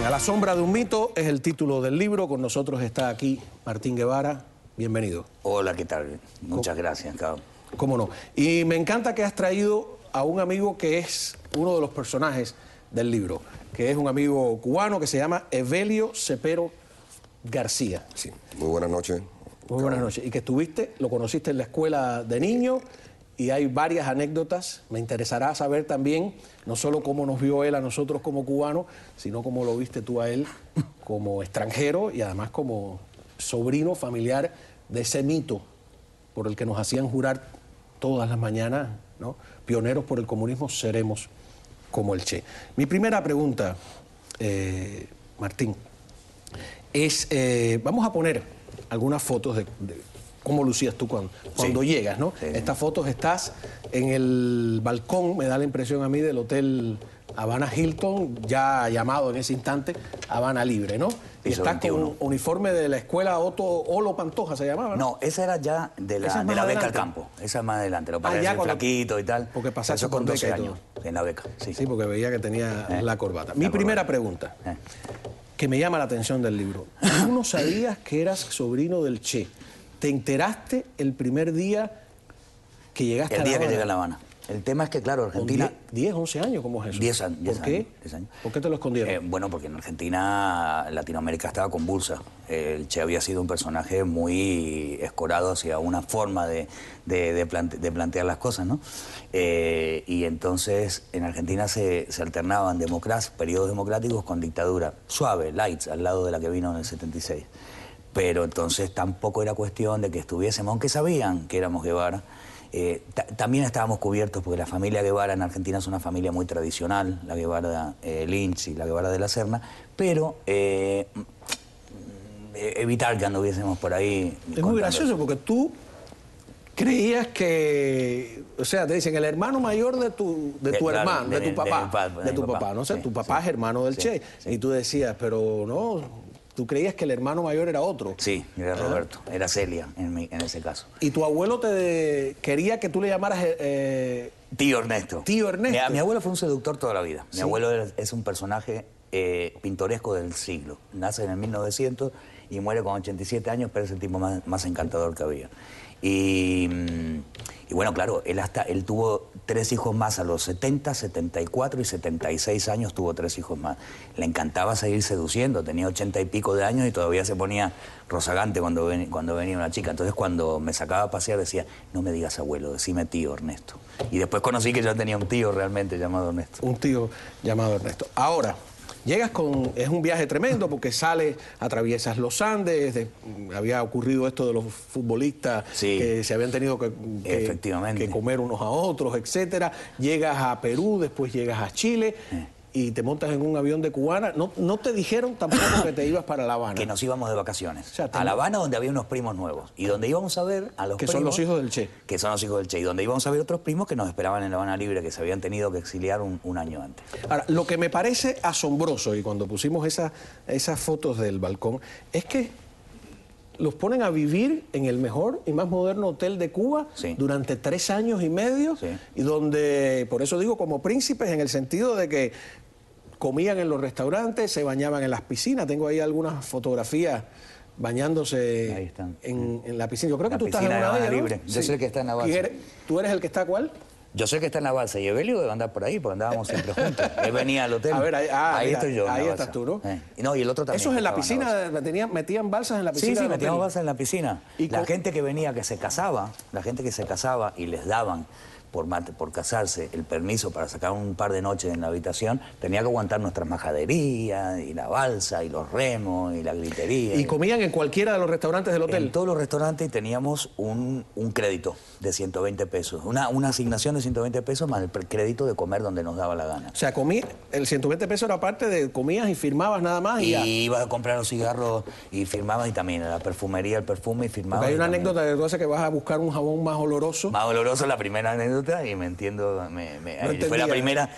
Bien, A la sombra de un mito es el título del libro. Con nosotros está aquí Martín Guevara. Bienvenido. Hola, ¿qué tal? Muchas gracias, Cabo. ¿Cómo no? Y me encanta que has traído a un amigo que es uno de los personajes del libro, que es un amigo cubano que se llama Evelio Cepero García. Sí, muy buenas noches. Muy buenas noches. Y que lo conociste en la escuela de niño y hay varias anécdotas. Me interesará saber también, no solo cómo nos vio él a nosotros como cubanos, sino cómo lo viste tú a él como extranjero y además como sobrino familiar de ese mito por el que nos hacían jurar todas las mañanas, ¿no? Pioneros por el comunismo seremos como el Che. Mi primera pregunta, Martín, es, vamos a poner algunas fotos de cómo lucías tú cuando llegas, ¿no? Sí. Estas fotos estás en el balcón, me da la impresión a mí, del Hotel Habana Hilton, ya llamado en ese instante Habana Libre, ¿no? Y estás con un uniforme de la escuela Olo Pantoja, ¿se llamaba? No, esa era ya de la beca al campo. Esa es más adelante, lo para flaquito y tal. Porque pasaste con 12 años en la beca. Sí, sí, porque veía que tenía la corbata. Mi primera pregunta, que me llama la atención del libro. ¿Tú no sabías que eras sobrino del Che? ¿Te enteraste el primer día que llegaste a La Habana? El día que llegué a La Habana. El tema es que, claro, Argentina... 10, 11 años, ¿cómo es eso? 10 años. ¿Por qué? 10 años. ¿Por qué te lo escondieron? Bueno, porque en Argentina, Latinoamérica estaba convulsa. El Che había sido un personaje muy escorado hacia una forma de plantear las cosas, ¿no? Y entonces en Argentina se alternaban periodos democráticos con dictadura suave, light, al lado de la que vino en el 76. Pero entonces tampoco era cuestión de que estuviésemos, aunque sabían que éramos Guevara. También estábamos cubiertos porque la familia Guevara en Argentina es una familia muy tradicional, la Guevara Lynch y la Guevara de la Serna, pero evitar que anduviésemos por ahí. Es muy gracioso porque tú creías que, o sea, te dicen el hermano mayor de tu hermano, de tu papá, no sé, tu papá es hermano del Che, y tú decías, pero no. ¿Tú creías que el hermano mayor era otro? Sí, era Roberto, era Celia en ese caso. ¿Y tu abuelo quería que tú le llamaras Tío Ernesto? Tío Ernesto. Mi abuelo fue un seductor toda la vida. Mi abuelo es un personaje pintoresco del siglo. Nace en el 1900 y muere con 87 años, pero es el tipo más encantador que había. Y bueno, claro, él tuvo 3 hijos más a los 70, 74 y 76 años, tuvo 3 hijos más. Le encantaba seguir seduciendo, tenía 80 y pico de años y todavía se ponía rozagante cuando venía una chica. Entonces cuando me sacaba a pasear decía, no me digas abuelo, decime tío Ernesto. Y después conocí que yo tenía un tío realmente llamado Ernesto. Un tío llamado Ernesto. Ahora, llegas es un viaje tremendo porque atraviesas los Andes, había ocurrido esto de los futbolistas que se habían tenido que comer unos a otros, etcétera. Llegas a Perú, después llegas a Chile y te montas en un avión de Cubana. No te dijeron tampoco que te ibas para La Habana. Que nos íbamos de vacaciones. O sea, a La Habana, donde había unos primos nuevos. Y donde íbamos a ver a los primos... Que son los hijos del Che. Que son los hijos del Che. Y donde íbamos a ver otros primos que nos esperaban en La Habana Libre, que se habían tenido que exiliar un año antes. Ahora, lo que me parece asombroso, y cuando pusimos esas fotos del balcón, es que los ponen a vivir en el mejor y más moderno hotel de Cuba durante 3 años y medio, y donde, por eso digo, como príncipes, en el sentido de que comían en los restaurantes, se bañaban en las piscinas. Tengo ahí algunas fotografías bañándose en la piscina. Yo creo que tú estás en una de ellas, libre. Yo soy el que está en la balsa. ¿Tú eres el que está cuál? Yo sé que está en la balsa y Evelio debe andar por ahí, porque andábamos siempre juntos. Él venía al hotel. A ver, ahí mira, estoy yo. Ahí estás tú, ¿no? No, y el otro también. ¿Eso es en la piscina? ¿Metían balsas en la piscina? Sí, metíamos balsas en la piscina. La gente que venía, que se casaba, y les daban por casarse el permiso para sacar un par de noches en la habitación, tenía que aguantar nuestras majaderías, y la balsa, y los remos, y la gritería. ¿Y comían en cualquiera de los restaurantes del hotel? En todos los restaurantes teníamos un crédito de 120 pesos, una asignación de 120 pesos más el crédito de comer donde nos daba la gana. O sea, el 120 pesos era parte de comías y firmabas nada más y ya. Ibas a comprar los cigarros y firmabas, y también en la perfumería el perfume y firmabas. Porque hay una anécdota de tú haces que vas a buscar un jabón más oloroso. Más oloroso, la primera anécdota. Y me entiendo, fue la primera,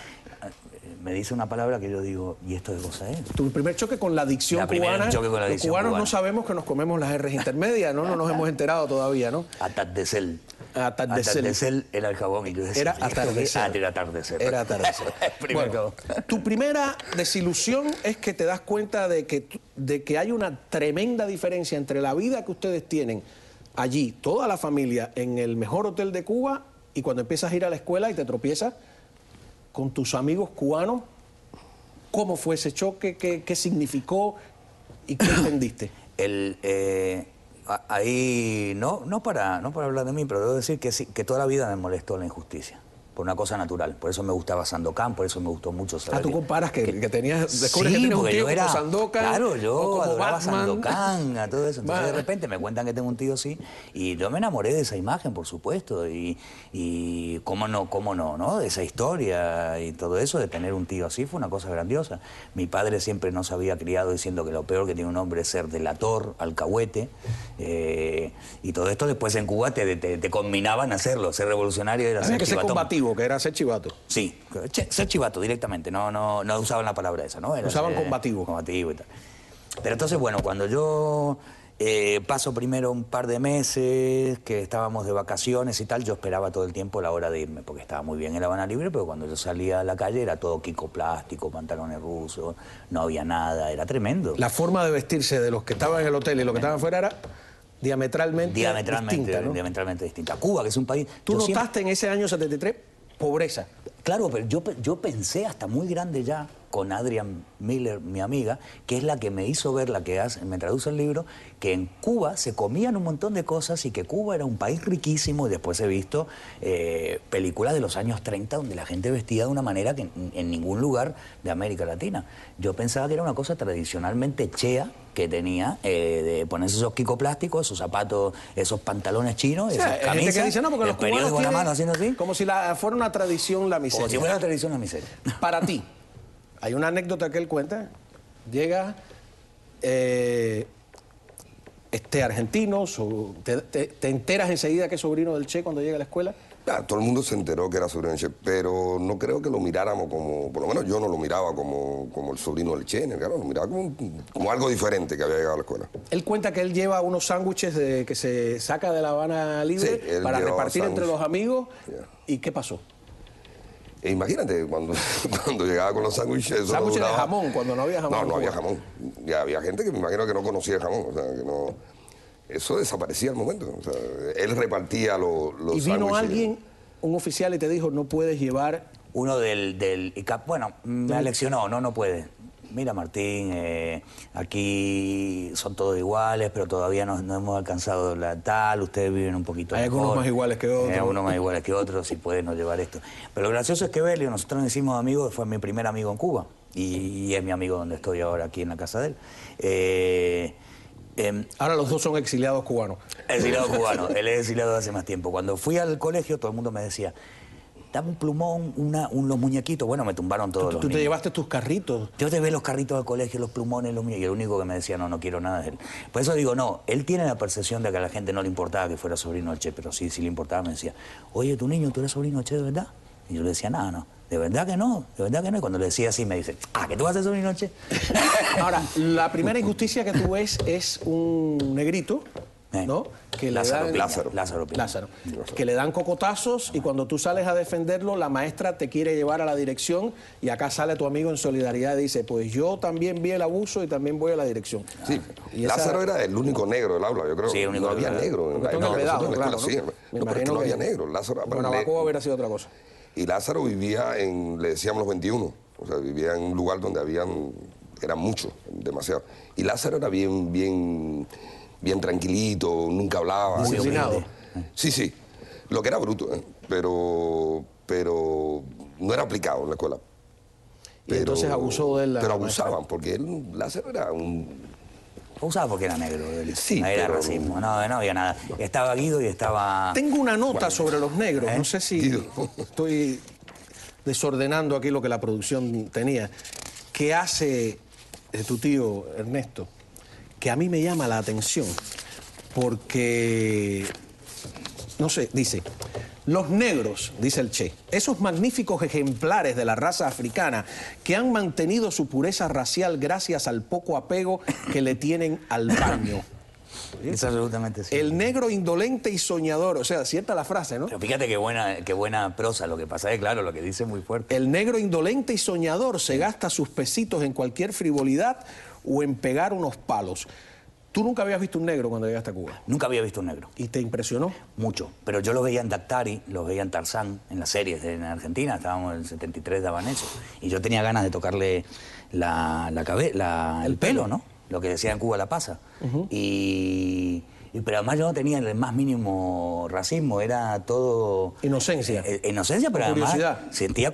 me dice una palabra que yo digo, ¿y esto de cosa es? Tu primer choque con la dicción cubana. Los cubanos no sabemos que nos comemos las R's intermedias, ¿no? No nos hemos enterado todavía, ¿no? Atat de cel. Atardecer era el jabón. Y yo decía, Era atardecer. Era atardecer. Era atardecer. Bueno, tu primera desilusión es que te das cuenta de que hay una tremenda diferencia entre la vida que ustedes tienen allí, toda la familia, en el mejor hotel de Cuba, y cuando empiezas a ir a la escuela y te tropiezas con tus amigos cubanos. ¿Cómo fue ese choque? ¿Qué significó? ¿Y qué entendiste? Ahí, no para hablar de mí, pero debo decir que sí, que toda la vida me molestó la injusticia. Por una cosa natural. Por eso me gustaba Sandokan, por eso me gustó mucho saber. Tú comparas que tenías... Descubres Sí, que tienes un porque tío yo era... como Sandokan. Claro, yo adoraba Batman. Sandokan, a todo eso. Entonces de repente me cuentan que tengo un tío así. Y yo me enamoré de esa imagen, por supuesto. Y cómo no, de esa historia y todo eso, de tener un tío así, fue una cosa grandiosa. Mi padre siempre nos había criado diciendo que lo peor que tiene un hombre es ser delator, alcahuete. Y todo esto después en Cuba te combinaban a hacerlo. Ser revolucionario era Había ser que ser chivatón. combativo, que era ser chivato. Sí, ser chivato directamente, no usaban la palabra esa, ¿no? Era Usaban combativo. Combativo y tal. Pero entonces, bueno, cuando yo paso primero un par de meses, que estábamos de vacaciones y tal, yo esperaba todo el tiempo la hora de irme, porque estaba muy bien en La Habana Libre, pero cuando yo salía a la calle era todo quico plástico, pantalones rusos, no había nada, era tremendo. La forma de vestirse de los que estaban en el hotel y los que estaban fuera era diametralmente distinta, ¿no? Diametralmente distinta. Cuba, que es un país... ¿Tú yo notaste en ese año 73 pobreza? Claro, pero yo pensé hasta muy grande ya con Adrian Miller, mi amiga, que es la que me hizo ver, me traduce el libro, que en Cuba se comían un montón de cosas y que Cuba era un país riquísimo. Y después he visto películas de los años 30 donde la gente vestía de una manera que en ningún lugar de América Latina. Yo pensaba que era una cosa tradicionalmente chea que tenía, de ponerse esos quicoplásticos, esos zapatos, esos pantalones chinos, esas Hay camisas, gente que dice, no, porque los cubanos con la tienen mano haciendo así. como si fuera una tradición la miseria. Como si fuera una tradición la miseria. Para ti, hay una anécdota que él cuenta. Llega argentino, te enteras enseguida que es sobrino del Che cuando llega a la escuela. Todo el mundo se enteró que era sobrino del Che, pero no creo que lo miráramos como, por lo menos yo no lo miraba como el sobrino del Che, claro, lo miraba como algo diferente que había llegado a la escuela. Él cuenta que él lleva unos sándwiches que se saca de La Habana Libre para repartir entre los amigos. Yeah. ¿Y qué pasó? Imagínate, cuando llegaba con los sándwiches... Sándwiches de jamón, cuando no había jamón. No había jamón. Ya había gente que me imagino que no conocía el jamón, o sea, que no... Eso desaparecía al momento. O sea, él repartía los sándwiches. ¿Y vino alguien, un oficial, y te dijo, no puedes llevar...? Uno del ICAP, bueno, me aleccionó, no puede. Mira, Martín, aquí son todos iguales, pero todavía no hemos alcanzado la tal, ustedes viven un poquito Hay mejor. algunos más iguales que otros. Hay algunos más iguales que otros, si pueden no llevar esto. Pero lo gracioso es que Belio, nosotros nos hicimos amigos, fue mi primer amigo en Cuba, y es mi amigo donde estoy ahora, aquí en la casa de él. Ahora los dos son exiliados cubanos. Exiliado cubano, él es exiliado hace más tiempo. Cuando fui al colegio, todo el mundo me decía, dame un plumón, los muñequitos. Bueno, me tumbaron todos los ¿Tú te niños. llevaste tus carritos? Yo te ve los carritos del colegio, los plumones, los muñequitos. Y el único que me decía, no quiero nada de él. Por eso digo, no, él tiene la percepción de que a la gente no le importaba que fuera sobrino del Che, pero sí le importaba. Me decía, oye, tu niño, ¿tú eres sobrino del Che de verdad? Y yo le decía, no, de verdad que no, de verdad que no. Y cuando le decía así, me dice, ¿que tú vas a ser sobrino del Che? Ahora, la primera injusticia que tú ves es un negrito, ¿no? Que Lázaro, le dan, Lázaro. Que le dan cocotazos y cuando tú sales a defenderlo, la maestra te quiere llevar a la dirección y acá sale tu amigo en solidaridad y dice, pues yo también vi el abuso y también voy a la dirección. Sí, Lázaro era el único negro del aula, yo creo. Sí, único no había negro. No había negro. Lázaro, Guanabacoa hubiera sido otra cosa. Y Lázaro vivía le decíamos los 21, o sea, vivía en un lugar donde eran muchos, demasiado. Y Lázaro era bien tranquilito, nunca hablaba. Muy disciplinado. Sí, lo que era bruto, pero no era aplicado en la escuela. Y entonces abusó de él. Pero abusaban, porque Lázaro era un... Abusaba porque era negro. Sí, no era racismo, no había nada. Estaba Guido y estaba... Tengo una nota sobre los negros, no sé si estoy desordenando aquí lo que la producción tenía. ¿Qué hace tu tío Ernesto? Que a mí me llama la atención, porque, no sé, dice, los negros, dice el Che, esos magníficos ejemplares de la raza africana que han mantenido su pureza racial gracias al poco apego que le tienen al baño. Es absolutamente cierto. El negro indolente y soñador, o sea, cierta la frase, ¿no? Pero fíjate qué buena prosa, lo que pasa es, claro, lo que dice es muy fuerte. El negro indolente y soñador se gasta sus pesitos en cualquier frivolidad o en pegar unos palos. ¿Tú nunca habías visto un negro cuando llegaste a Cuba? Nunca había visto un negro. ¿Y te impresionó? Mucho. Pero yo los veía en Daktari, los veía en Tarzán, en las series en Argentina, estábamos en el 73, daban eso. Y yo tenía ganas de tocarle el pelo, ¿no? Lo que decía en Cuba la pasa. Pero además yo no tenía el más mínimo racismo, era todo... Inocencia. Inocencia, pero además curiosidad. sentía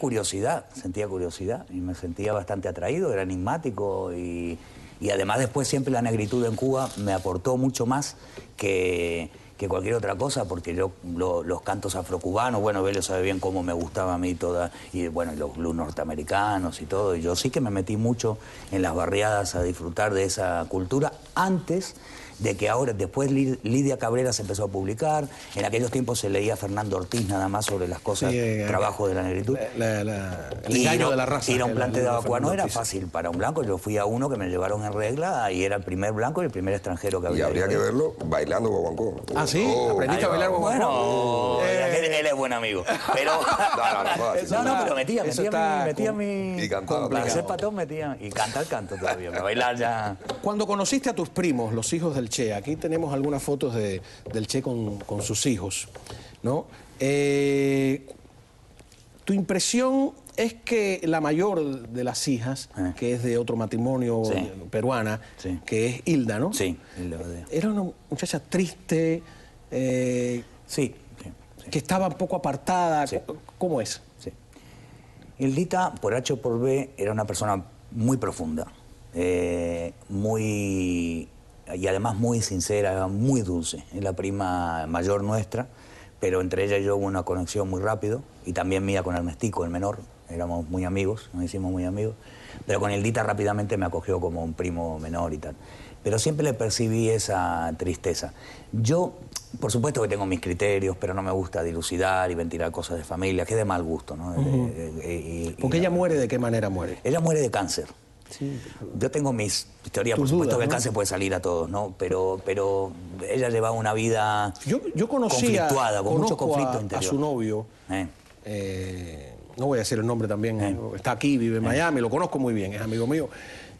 curiosidad y me sentía bastante atraído, era enigmático y además después siempre la negritud en Cuba me aportó mucho más que cualquier otra cosa, porque yo los cantos afrocubanos, bueno, Belio sabe bien cómo me gustaba a mí toda, y bueno, los blues norteamericanos y todo, y yo sí que me metí mucho en las barriadas a disfrutar de esa cultura antes de que ahora, después Lidia Cabrera se empezó a publicar, en aquellos tiempos se leía Fernando Ortiz nada más sobre las cosas, trabajo de la negritud. El engaño de la raza. Ir a un plante de Abacuá no era Ortiz. fácil para un blanco, yo fui a uno que me llevaron en regla y era el primer blanco y el primer extranjero que Y había. habría que verlo bailando guaguancó. ¿Ah, sí? ¿Aprendiste a bailar guaguancó? Bueno, él es buen amigo, pero... No, pero metía mi... Y cantaba. Para ser patón metía... Y canta el canto todavía, para bailar ya... Cuando conociste a tus primos, los hijos del Che, aquí tenemos algunas fotos del Che con sus hijos, ¿no? Tu impresión es que la mayor de las hijas, que es de otro matrimonio peruana, que es Hilda, ¿no? Sí. Era una muchacha triste, Sí. que estaba un poco apartada. Sí. ¿Cómo es? Sí. Hildita, por H o por B, era una persona muy profunda, y además muy sincera, muy dulce. Es la prima mayor nuestra, pero entre ella y yo hubo una conexión muy rápido, y también mía con Ernestico, el menor. Éramos muy amigos, nos hicimos muy amigos, pero con Hildita rápidamente me acogió como un primo menor y tal. Pero siempre le percibí esa tristeza. Yo, por supuesto que tengo mis criterios, pero no me gusta dilucidar y ventilar cosas de familia, que es de mal gusto, ¿no? Porque ella muere, ¿de qué manera muere? Ella muere de cáncer. Sí. Yo tengo mis teorías, por Tus supuesto dudas, que el ¿no? cáncer puede salir a todos, ¿no? Pero ella llevaba una vida Yo conocía, conflictuada, con mucho conflicto a interior. su novio, no voy a decir el nombre también, está aquí, vive en Miami, lo conozco muy bien, es amigo mío,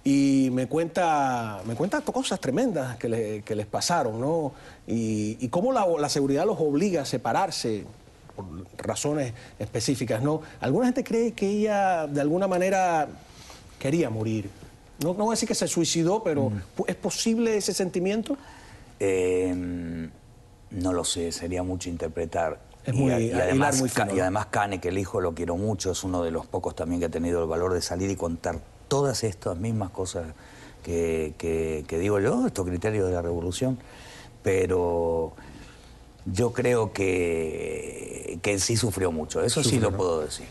y me cuenta cosas tremendas que les pasaron, ¿no? Y cómo la seguridad los obliga a separarse por razones específicas, ¿no? Alguna gente cree que ella de alguna manera quería morir. No voy a decir que se suicidó, pero ¿es posible ese sentimiento? No lo sé, sería mucho interpretar. Es muy, además, muy fino, ¿no? y además Cane, que el hijo lo quiero mucho, es uno de los pocos también que ha tenido el valor de salir y contar todas estas mismas cosas que digo yo, estos criterios de la revolución. Pero yo creo que sí sufrió mucho, eso sí lo puedo decir.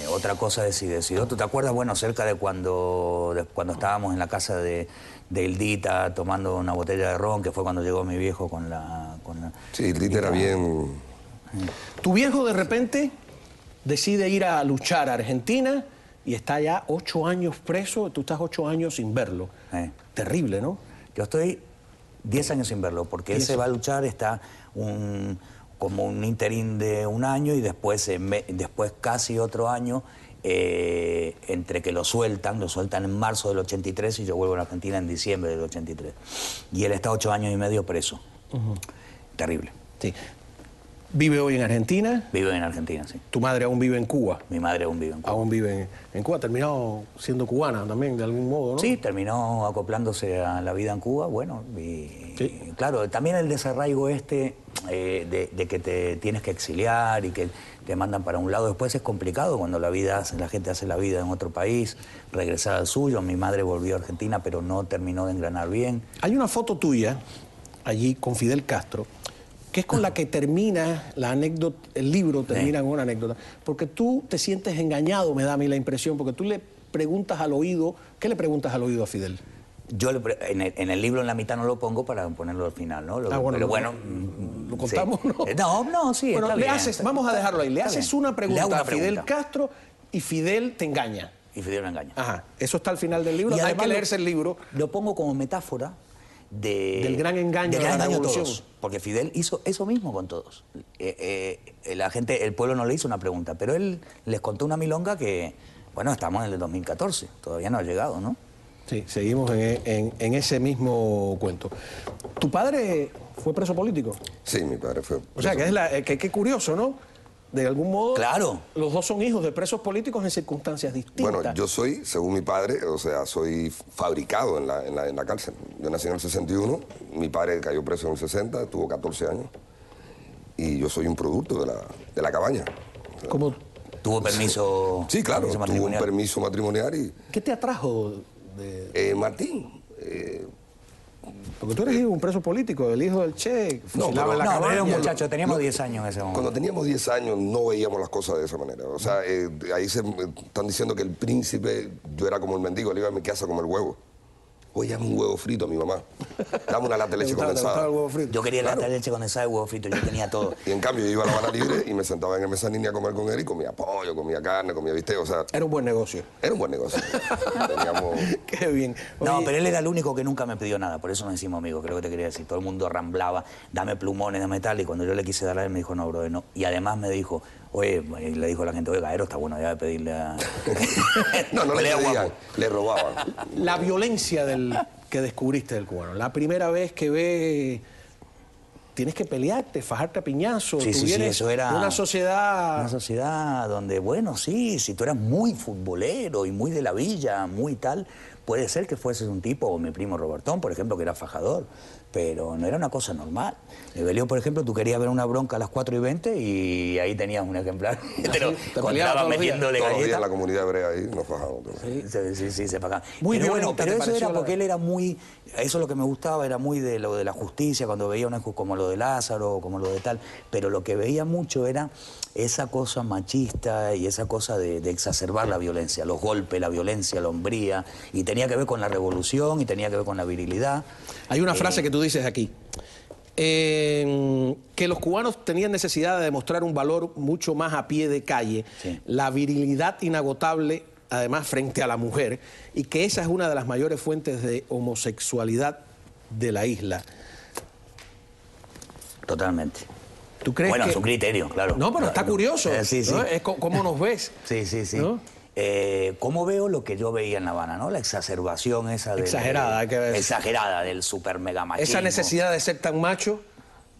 Otra cosa es si decidió. ¿Tú te acuerdas, bueno, cerca de cuando estábamos en la casa de Hildita tomando una botella de ron, que fue cuando llegó mi viejo con la... Sí, Hildita era bien... Tu viejo de repente decide ir a luchar a Argentina y está ya 8 años preso, tú estás 8 años sin verlo. Terrible, ¿no? Yo estoy 10 años sin verlo, porque él se va a luchar, está como un interín de 1 año y después casi otro año, entre que lo sueltan en marzo del 83 y yo vuelvo a la Argentina en diciembre del 83. Y él está 8 años y medio preso. Terrible. Sí. ¿Vive hoy en Argentina? Vive en Argentina, sí. ¿Tu madre aún vive en Cuba? Mi madre aún vive en Cuba. Aún vive en Cuba. ¿Terminó siendo cubana también, de algún modo, no? Sí, terminó acoplándose a la vida en Cuba, bueno, y claro, también el desarraigo de que te tienes que exiliar y que te mandan para un lado, después es complicado cuando la gente hace la vida en otro país, regresar al suyo. Mi madre volvió a Argentina, pero no terminó de engranar bien. Hay una foto tuya allí con Fidel Castro, que es con la que termina la anécdota, el libro termina con una anécdota, porque tú te sientes engañado, me da a mí la impresión, porque tú le preguntas al oído, ¿qué le preguntas al oído a Fidel? Yo en el libro en la mitad no lo pongo para ponerlo al final, ¿no? Bueno, pero bueno, ¿lo contamos? Sí. No, sí, bueno, está bien. Vamos a dejarlo ahí, le Está haces bien. una pregunta a Fidel pregunta. Castro y Fidel te engaña. Y Fidel me engaña. Ajá, eso está al final del libro, Y hay además que leerse el libro. Lo pongo como metáfora del gran engaño de la a revolución. todos. Porque Fidel hizo eso mismo con todos. La gente, el pueblo no le hizo una pregunta, pero él les contó una milonga que, bueno, estamos en el 2014, todavía no ha llegado, ¿no? Sí, seguimos en ese mismo cuento. ¿Tu padre fue preso político? Sí, mi padre fue preso. O sea, que qué curioso, ¿no? De algún modo, claro, los dos son hijos de presos políticos en circunstancias distintas. Bueno, yo soy, según mi padre, o sea, soy fabricado en la cárcel. Yo nací en el 61, mi padre cayó preso en el 60, tuvo 14 años. Y yo soy un producto de la cabaña. O sea, ¿Cómo? ¿Tuvo permiso? Sí, claro, permiso tuvo un matrimonial? permiso matrimonial y... ¿Qué te atrajo de...? Martín... Porque tú eres hijo de un preso político, el hijo del Che, fusilado en la No, pero era un cabaña. muchacho, teníamos 10 años en ese momento. Cuando teníamos 10 años no veíamos las cosas de esa manera. O sea, ahí están diciendo que el príncipe, yo era como el mendigo, le iba a mi casa como el huevo. Oye, dame un huevo frito a mi mamá. Dame una lata de leche ¿Te gustaba condensada. el huevo frito? Yo quería Claro. lata de leche condensada y huevo frito, yo tenía todo. Y en cambio yo iba a La Habana Libre y me sentaba en el mezanín a comer con él y comía pollo, comía carne, comía bistec, o sea... Era un buen negocio. Era un buen negocio. Teníamos... Qué bien. No, Oye, pero él era el único que nunca me pidió nada, por eso nos hicimos amigos, creo que te quería decir. Todo el mundo ramblaba, dame plumones, dame tal, y cuando yo le quise dar a él me dijo, no, bro, no. Y además me dijo, oye, y le dijo a la gente, oye, Gaero, está bueno ya de pedirle a... No, no le Pelea pedían, guapo. le robaban. la violencia que descubriste del cubano, la primera vez que ves... Tienes que pelearte, fajarte a piñazos. Sí, tú sí, sí, vienes eso era de una sociedad... Una sociedad donde, bueno, sí, si tú eras muy futbolero y muy de la villa, muy tal, puede ser que fueses un tipo, o mi primo Robertón, por ejemplo, que era fajador, pero no era una cosa normal. En Belío, por ejemplo, tú querías ver una bronca a las 4:20 y ahí tenías un ejemplar. Te lo te peleabas encontrabas todos los días. metiéndole Todos los días galletas. en la comunidad hebrea ahí nos fajamos. todos. Sí, se pagaba. Muy Pero bueno, violenta, pero ¿te eso pareció era la- porque él era muy... Eso es lo que me gustaba, era muy de lo de la justicia, cuando veía una como lo de Lázaro, como lo de tal. Pero lo que veía mucho era esa cosa machista y esa cosa de exacerbar la violencia, los golpes, la violencia, la hombría. Y tenía que ver con la revolución y tenía que ver con la virilidad. Hay una frase que tú dices aquí, que los cubanos tenían necesidad de demostrar un valor mucho más a pie de calle, Sí. la virilidad inagotable, además, frente a la mujer, y que esa es una de las mayores fuentes de homosexualidad de la isla. Totalmente. ¿Tú crees Bueno, que...? es un criterio, claro. No, pero está curioso. Sí, sí. ¿No? Es cómo nos ves. Sí, sí, sí. ¿No? ¿Cómo veo lo que yo veía en La Habana, no? La exacerbación esa de... Exagerada, hay que ver. Exagerada del super mega machismo. Esa necesidad de ser tan macho.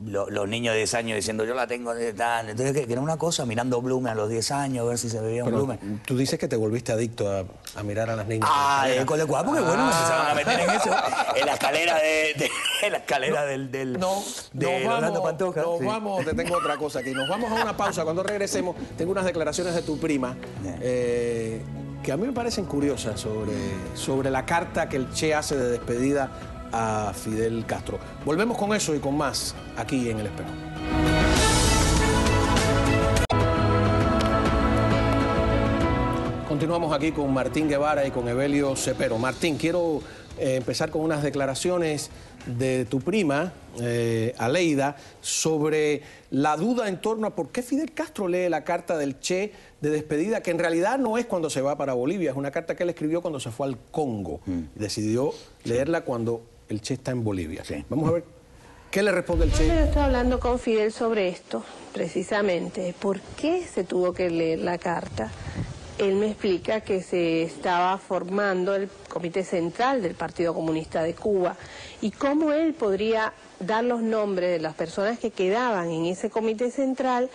Los niños de 10 años diciendo, yo la tengo de tal. Entonces, que era una cosa, mirando Blumen a los 10 años, a ver si se veía un Pero Blumen. tú dices que te volviste adicto a mirar a las niñas. Ah, con el cual, porque bueno, me empezaron a meter en eso. En la escalera en la escalera del No, de Rolando Pantoja. nos Sí. vamos, te tengo otra cosa aquí. Nos vamos a una pausa. Cuando regresemos, tengo unas declaraciones de tu prima que a mí me parecen curiosas sobre la carta que el Che hace de despedida a Fidel Castro. Volvemos con eso y con más aquí en El Espejo. Continuamos aquí con Martín Guevara y con Evelio Cepero. Martín, quiero empezar con unas declaraciones de tu prima, Aleida, sobre la duda en torno a por qué Fidel Castro lee la carta del Che de despedida, que en realidad no es cuando se va para Bolivia, es una carta que él escribió cuando se fue al Congo. Decidió leerla cuando el Che está en Bolivia. Sí. Vamos a ver qué le responde el Yo Che. estoy hablando con Fidel sobre esto, precisamente. ¿Por qué se tuvo que leer la carta? Él me explica que se estaba formando el Comité Central del Partido Comunista de Cuba y cómo él podría dar los nombres de las personas que quedaban en ese Comité Central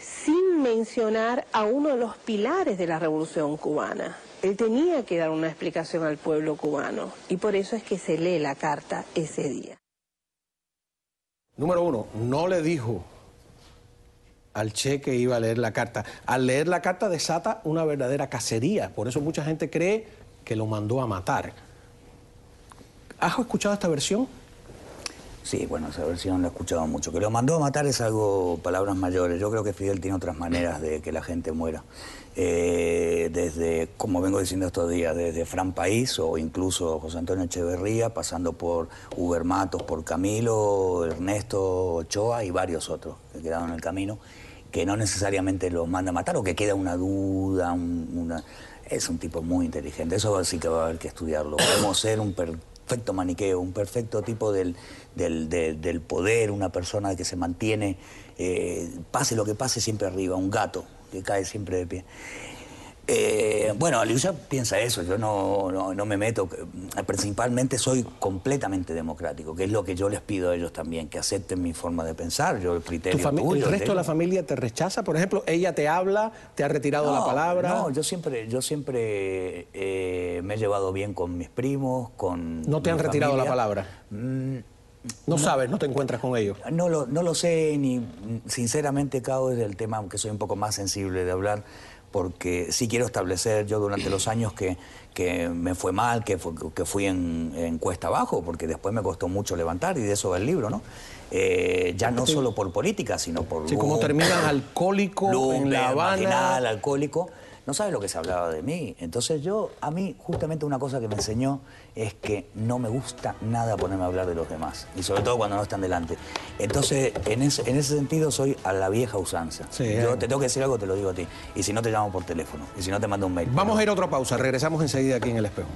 sin mencionar a uno de los pilares de la Revolución Cubana. Él tenía que dar una explicación al pueblo cubano y por eso es que se lee la carta ese día. Número uno, no le dijo al Che que iba a leer la carta. Al leer la carta desata una verdadera cacería. Por eso mucha gente cree que lo mandó a matar. ¿Has escuchado esta versión? Sí, bueno, esa versión la he escuchado mucho. Que lo mandó a matar es algo, palabras mayores. Yo creo que Fidel tiene otras maneras de que la gente muera. Desde, como vengo diciendo estos días, desde Fran País o incluso José Antonio Echeverría, pasando por Uber Matos, por Camilo, Ernesto Ochoa y varios otros que quedaron en el camino, que no necesariamente los manda a matar o que queda una duda, Es un tipo muy inteligente. Eso sí que va a haber que estudiarlo. Cómo ser un perfecto maniqueo, un perfecto tipo del poder, una persona que se mantiene, pase lo que pase, siempre arriba, un gato que cae siempre de pie. Bueno, Aliuya piensa eso, yo no me meto, principalmente soy completamente democrático, que es lo que yo les pido a ellos también, que acepten mi forma de pensar, yo el criterio tuyo. ¿El resto de la familia te rechaza? Por ejemplo, ¿ella te habla, te ha retirado la palabra? No, yo siempre me he llevado bien con mis primos, con ¿No te han retirado familia. la palabra? No sabes, no te encuentras con ellos. No lo sé, ni sinceramente, Cao, es el tema, aunque soy un poco más sensible de hablar, porque sí quiero establecer yo durante los años que me fue mal, que fui en cuesta abajo, porque después me costó mucho levantar, y de eso va el libro, ¿no? Ya no solo por política, sino por... Sí, como terminan alcohólico en La Habana. Marginal, alcohólico. No sabes lo que se hablaba de mí. Entonces a mí justamente una cosa que me enseñó es que no me gusta nada ponerme a hablar de los demás. Y sobre todo cuando no están delante. Entonces, en ese sentido soy a la vieja usanza. Sí, yo te tengo que decir algo, te lo digo a ti. Y si no, te llamo por teléfono. Y si no, te mando un mail. Vamos a ir a otra pausa. Regresamos enseguida aquí en El Espejo.